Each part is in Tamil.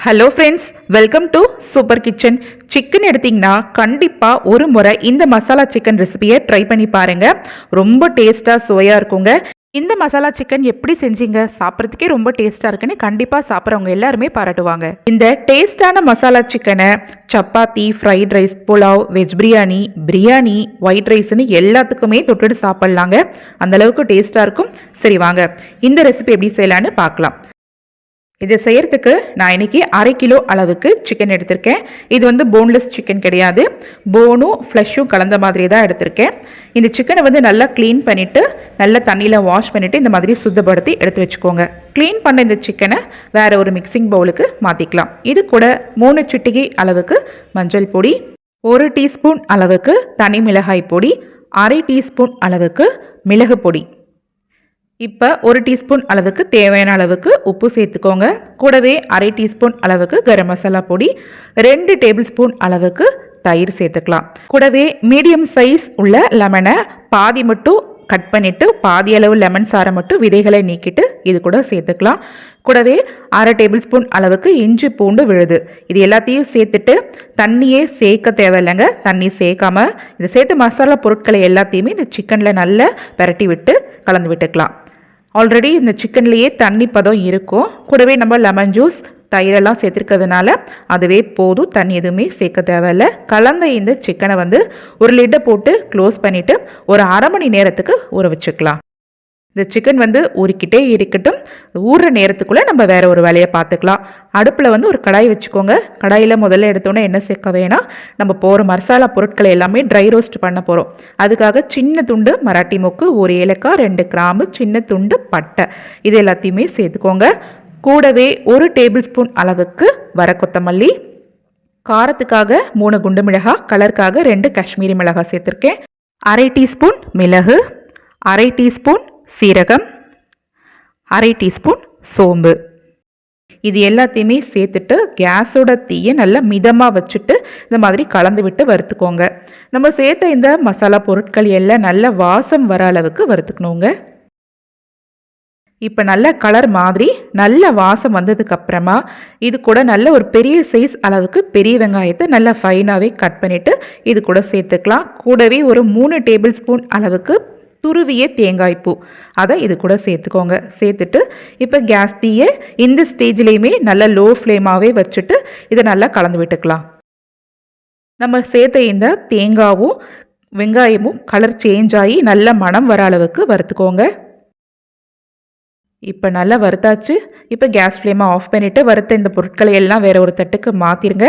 Hello friends, welcome to super kitchen. Chicken எடுத்திங்கன்னா கண்டிப்பாக ஒரு முறை இந்த மசாலா சிக்கன் ரெசிபியை ட்ரை பண்ணி பாருங்கள். ரொம்ப டேஸ்ட்டாக சுவையாக இருக்குங்க. இந்த மசாலா சிக்கன் எப்படி செஞ்சீங்க, சாப்பிட்றதுக்கே ரொம்ப டேஸ்ட்டாக இருக்குன்னு கண்டிப்பாக சாப்பிட்றவங்க எல்லாருமே பாராட்டுவாங்க. இந்த டேஸ்டான மசாலா சிக்கனை chapati, fried rice, pulao, veg biryani, biryani, white ரைஸ்னு எல்லாத்துக்குமே தொட்டுட்டு சாப்பிட்லாங்க. அந்தளவுக்கு டேஸ்ட்டாக இருக்கும். சரி வாங்க இந்த ரெசிபி எப்படி செய்யலான்னு பார்க்கலாம். இதை செய்கிறதுக்கு நான் இன்றைக்கி 1/2 கிலோ அளவுக்கு சிக்கன் எடுத்திருக்கேன். இது வந்து போன்லெஸ் சிக்கன் கிடையாது, போனும் ஃப்ளஷும் கலந்த மாதிரி தான் எடுத்திருக்கேன். இந்த சிக்கனை வந்து நல்லா க்ளீன் பண்ணிவிட்டு நல்லா தண்ணியில் வாஷ் பண்ணிவிட்டு இந்த மாதிரி சுத்தப்படுத்தி எடுத்து வச்சுக்கோங்க. க்ளீன் பண்ண இந்த சிக்கனை வேறு ஒரு மிக்சிங் பவுலுக்கு மாற்றிக்கலாம். இது கூட 3 சிட்டிகை அளவுக்கு மஞ்சள் பொடி, 1 டீஸ்பூன் அளவுக்கு தனி மிளகாய் பொடி, 1/2 டீஸ்பூன் அளவுக்கு மிளகு பொடி, இப்போ 1 டீஸ்பூன் அளவுக்கு தேவையான அளவுக்கு உப்பு சேர்த்துக்கோங்க. கூடவே 1/2 டீஸ்பூன் அளவுக்கு கரம் மசாலா பொடி, 2 டேபிள் ஸ்பூன் அளவுக்கு தயிர் சேர்த்துக்கலாம். கூடவே மீடியம் சைஸ் உள்ள லெமனை பாதி மட்டும் கட் பண்ணிவிட்டு பாதி அளவு லெமன் சாரை மட்டும் விதைகளை நீக்கிட்டு இது கூட சேர்த்துக்கலாம். கூடவே 1/2 டேபிள் ஸ்பூன் அளவுக்கு இஞ்சி பூண்டு விழுது. இது எல்லாத்தையும் சேர்த்துட்டு தண்ணியே சேர்க்க தேவையில்லைங்க. தண்ணி சேர்க்காமல் இதை சேர்த்து மசாலா பொருட்களை எல்லாத்தையுமே இந்த சிக்கனில் நல்லா பரட்டி விட்டு கலந்து விட்டுக்கலாம். ஆல்ரெடி இந்த சிக்கன்லேயே தண்ணி பதம் இருக்கும். கூடவே நம்ம லெமன் ஜூஸ், தயிரெல்லாம் சேர்த்துருக்கிறதுனால அதுவே போதும், தண்ணி எதுவுமே சேர்க்க தேவையில்லை. கலந்த இந்த சிக்கனை வந்து ஒரு லிட்டை போட்டு க்ளோஸ் பண்ணிவிட்டு ஒரு 1/2 மணி நேரத்துக்கு ஊற வச்சுக்கலாம். இந்த சிக்கன் வந்து ஊறிக்கிட்டே இருக்கட்டும். ஊறுற நேரத்துக்குள்ளே நம்ம வேறு ஒரு வேலையை பார்த்துக்கலாம். அடுப்பில் வந்து ஒரு கடாய் வச்சுக்கோங்க. கடாயில் முதல்ல எடுத்தோன்னே எண்ணெய் சேர்க்க வேணாம். நம்ம போகிற மசாலா பொருட்களை எல்லாமே ட்ரை ரோஸ்ட் பண்ண போகிறோம். அதுக்காக சின்ன துண்டு மராட்டி மொக்கு, 1 ஏலக்காய், 2 கிராம்பு, சின்ன துண்டு பட்டை, இது எல்லாத்தையுமே சேர்த்துக்கோங்க. கூடவே 1 டேபிள் ஸ்பூன் அளவுக்கு வர கொத்தமல்லி, காரத்துக்காக 3 குண்டு மிளகாய், கலருக்காக 2 காஷ்மீரி மிளகாய் சேர்த்துருக்கேன், 1/2 டீஸ்பூன் மிளகு, 1/2 டீஸ்பூன் சீரகம், 1/2 டீஸ்பூன் சோம்பு, இது எல்லாத்தையுமே சேர்த்துட்டு கேஸோட தீயை நல்லா மிதமாக வச்சுட்டு இந்த மாதிரி கலந்து விட்டு வறுத்துக்கோங்க. நம்ம சேர்த்த இந்த மசாலா பொருட்கள் எல்லாம் நல்ல வாசம் வர அளவுக்கு வறுத்துக்கணுங்க. இப்போ நல்ல கலர் மாதிரி நல்ல வாசம் வந்ததுக்கப்புறமா இது கூட நல்ல ஒரு பெரிய சைஸ் அளவுக்கு பெரிய வெங்காயத்தை நல்லா ஃபைனாகவே கட் பண்ணிவிட்டு இது கூட சேர்த்துக்கலாம். கூடவே ஒரு 3 டேபிள் ஸ்பூன் அளவுக்கு துருவிய தேங்காய் பூ, அதை இது கூட சேர்த்துக்கோங்க. சேர்த்துட்டு இப்போ கேஸ் தீயை இந்த ஸ்டேஜ்லேயுமே நல்லா லோ ஃப்ளேமாகவே வச்சுட்டு இதை நல்லா கலந்து விட்டுக்கலாம். நம்ம சேர்த்த இந்த தேங்காயும் வெங்காயமும் கலர் சேஞ்ச் ஆகி நல்ல மணம் வர அளவுக்கு வறுத்துக்கோங்க. இப்போ நல்லா வறுத்தாச்சு. இப்போ கேஸ் ஃப்ளேமை ஆஃப் பண்ணிவிட்டு வறுத்த இந்த பொருட்களை எல்லாம் வேறு ஒரு தட்டுக்கு மாற்றிருங்க.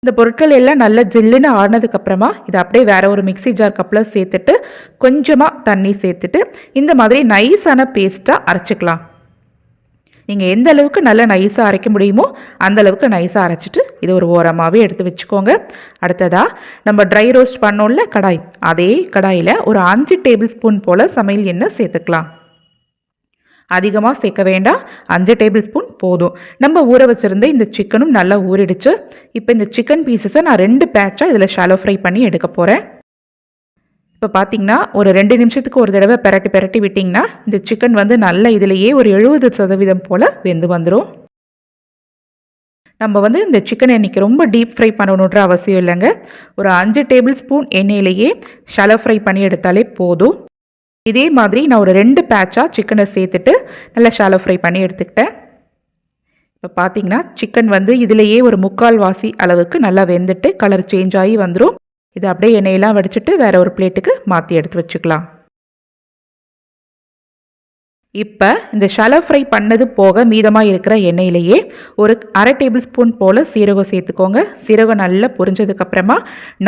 இந்த பொருட்கள் எல்லாம் நல்லா ஜில்லுன்னு ஆடினதுக்கப்புறமா இதை அப்படியே வேறு ஒரு மிக்சி ஜார் கப்பில் சேர்த்துட்டு கொஞ்சமாக தண்ணி சேர்த்துட்டு இந்த மாதிரி நைஸான பேஸ்ட்டாக அரைச்சிக்கலாம். நீங்கள் எந்த அளவுக்கு நல்லா நைஸாக அரைக்க முடியுமோ அந்த அளவுக்கு நைஸாக அரைச்சிட்டு இது ஒரு ஓரமாகவே எடுத்து வச்சுக்கோங்க. அடுத்ததாக நம்ம ட்ரை ரோஸ்ட் பண்ணோம்ல கடாய், அதே கடாயில் ஒரு 5 டேபிள் ஸ்பூன் போல் சமையல் எண்ணெய் சேர்த்துக்கலாம். அதிகமாக சேர்க்க வேண்டாம், 5 டேபிள் ஸ்பூன் போதும். நம்ம ஊற வச்சுருந்த இந்த சிக்கனும் நல்லா ஊறிடுச்சு. இப்போ இந்த சிக்கன் பீசஸை நான் 2 பேட்சாக இதில் ஷாலோ ஃப்ரை பண்ணி எடுக்க போகிறேன். இப்போ பார்த்தீங்கன்னா ஒரு 2 நிமிஷத்துக்கு ஒரு தடவை பெரட்டி விட்டிங்கன்னா இந்த சிக்கன் வந்து நல்லா இதிலேயே ஒரு 70% போல் வெந்து வந்துடும். நம்ம வந்து இந்த சிக்கனை இன்றைக்கி ரொம்ப டீப் ஃப்ரை பண்ணணுன்ற அவசியம் இல்லைங்க. ஒரு 5 டேபிள் ஸ்பூன் எண்ணெயிலேயே ஷாலோ ஃப்ரை பண்ணி எடுத்தாலே போதும். இதே மாதிரி நான் ஒரு 2 பேட்சாக சிக்கனை சேர்த்துட்டு நல்லா ஷாலோ ஃப்ரை பண்ணி எடுத்துக்கிட்டேன். இப்போ பார்த்தீங்கன்னா சிக்கன் வந்து இதிலேயே ஒரு 3/4 வாசி அளவுக்கு நல்லா வெந்துட்டு கலர் சேஞ்ச் ஆகி வந்துடும். இதை அப்படியே எண்ணெயெல்லாம் வடிச்சிட்டு வேறு ஒரு பிளேட்டுக்கு மாற்றி எடுத்து வச்சுக்கலாம். இப்போ இந்த ஷாலோ ஃப்ரை பண்ணது போக மீதமாக இருக்கிற எண்ணெயிலேயே ஒரு 1/2 டேபிள் ஸ்பூன் போல் சீரகம் சேர்த்துக்கோங்க. சீரகம் நல்லா பொரிஞ்சதுக்கப்புறமா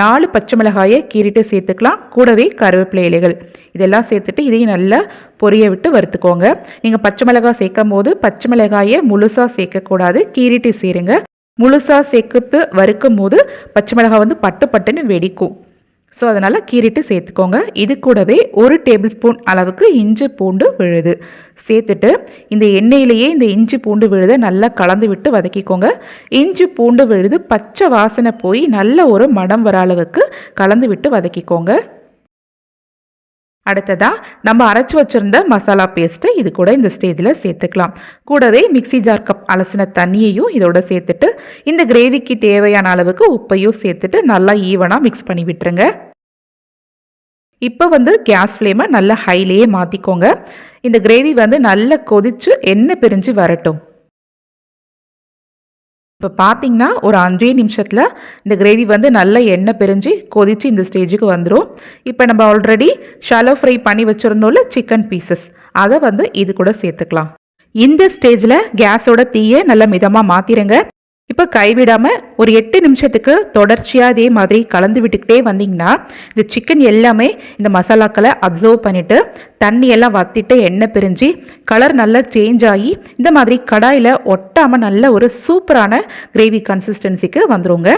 4 பச்சை மிளகாயை கீறிட்டு சேர்த்துக்கலாம். கூடவே கருவேப்பிலை இலைகள் இதெல்லாம் சேர்த்துட்டு இதையும் நல்லா பொரிய விட்டு வறுத்துக்கோங்க. நீங்கள் பச்சை மிளகாய் சேர்க்கும் போது பச்சை மிளகாயை முழுசாக சேர்க்கக்கூடாது, கீறிட்டு சேருங்க. முழுசாக சேர்த்து வறுக்கும் போது பச்சை மிளகாய் வந்து பட்டுன்னு வெடிக்கும். ஸோ அதனால் கீறிட்டு சேர்த்துக்கோங்க. இது கூடவே 1 டேபிள் ஸ்பூன் அளவுக்கு இஞ்சி பூண்டு விழுது சேர்த்துட்டு இந்த எண்ணெயிலேயே இந்த இஞ்சி பூண்டு விழுதை நல்லா கலந்து விட்டு வதக்கிக்கோங்க. இஞ்சி பூண்டு விழுது பச்சை வாசனை போய் நல்ல ஒரு மணம் வர அளவுக்கு கலந்து விட்டு வதக்கிக்கோங்க. அடுத்ததாக நம்ம அரைச்சி வச்சுருந்த மசாலா பேஸ்ட்டை இது கூட இந்த ஸ்டேஜில் சேர்த்துக்கலாம். கூடவே மிக்சி ஜார் கப் அலசின தண்ணியையும் இதோட சேர்த்துட்டு இந்த கிரேவிக்கு தேவையான அளவுக்கு உப்பையும் சேர்த்துட்டு நல்லா ஈவனாக மிக்ஸ் பண்ணி விட்டுருங்க. இப்போ கேஸ் ஃப்ளேமை நல்லா ஹைலேயே மாற்றிக்கோங்க. இந்த கிரேவி நல்லா கொதித்து எண்ணெய் பிரிஞ்சு வரட்டும். இப்போ பார்த்தீங்கன்னா ஒரு 5 நிமிஷத்தில் இந்த கிரேவி நல்லா எண்ணெய் பிரிஞ்சு கொதித்து இந்த ஸ்டேஜுக்கு வந்துடும். இப்போ நம்ம ஆல்ரெடி ஷாலோ ஃப்ரை பண்ணி வச்சுருந்தோம்ல சிக்கன் பீசஸ், அதை இது கூட சேர்த்துக்கலாம். இந்த ஸ்டேஜில் கேஸோட தீயை நல்லா மிதமாக மாற்றிடுங்க. இப்போ கைவிடாமல் ஒரு 8 நிமிஷத்துக்கு தொடர்ச்சியாக இதே மாதிரி கலந்து விட்டுக்கிட்டே வந்தீங்கன்னா இந்த சிக்கன் எல்லாமே இந்த மசாலாக்களை அப்சர்வ் பண்ணிவிட்டு தண்ணியெல்லாம் வற்றிட்டு எண்ணெய் பிரிஞ்சு கலர் நல்லா சேஞ்ச் ஆகி இந்த மாதிரி கடாயில் ஒட்டாமல் நல்ல ஒரு சூப்பரான கிரேவி கன்சிஸ்டன்சிக்கு வந்துருங்க.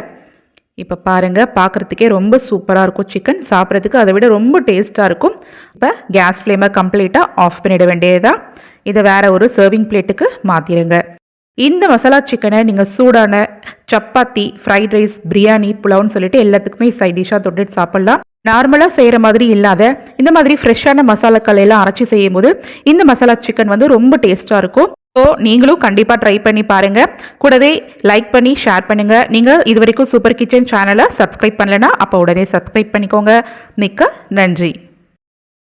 இப்போ பாருங்கள், பார்க்குறதுக்கே ரொம்ப சூப்பராக இருக்கும். சிக்கன் சாப்பிட்றதுக்கு அதை விட ரொம்ப டேஸ்ட்டாக இருக்கும். இப்போ கேஸ் ஃப்ளேமை கம்ப்ளீட்டாக ஆஃப் பண்ணிட வேண்டியதுதான். இதை வேறு ஒரு சர்விங் பிளேட்டுக்கு மாற்றிடுங்க. இந்த மசாலா சிக்கனை நீங்கள் சூடான சப்பாத்தி, ஃப்ரைட் ரைஸ், பிரியாணி, புலாவ்னு சொல்லிட்டு எல்லாத்துக்குமே சைட் டிஷ்ஷாக தொட்டுட்டு சாப்பிட்லாம். நார்மலாக செய்கிற மாதிரி இல்லாத இந்த மாதிரி ஃப்ரெஷ்ஷான மசாலாக்கள் எல்லாம் அரைச்சி செய்யும் போது இந்த மசாலா சிக்கன் ரொம்ப டேஸ்ட்டாக இருக்கும். ஸோ நீங்களும் கண்டிப்பாக ட்ரை பண்ணி பாருங்கள். கூடவே லைக் பண்ணி ஷேர் பண்ணுங்கள். நீங்கள் இது வரைக்கும் சூப்பர் கிச்சன் சேனலை சப்ஸ்கிரைப் பண்ணலைன்னா அப்போ உடனே சப்ஸ்கிரைப் பண்ணிக்கோங்க. மிக்க நன்றி.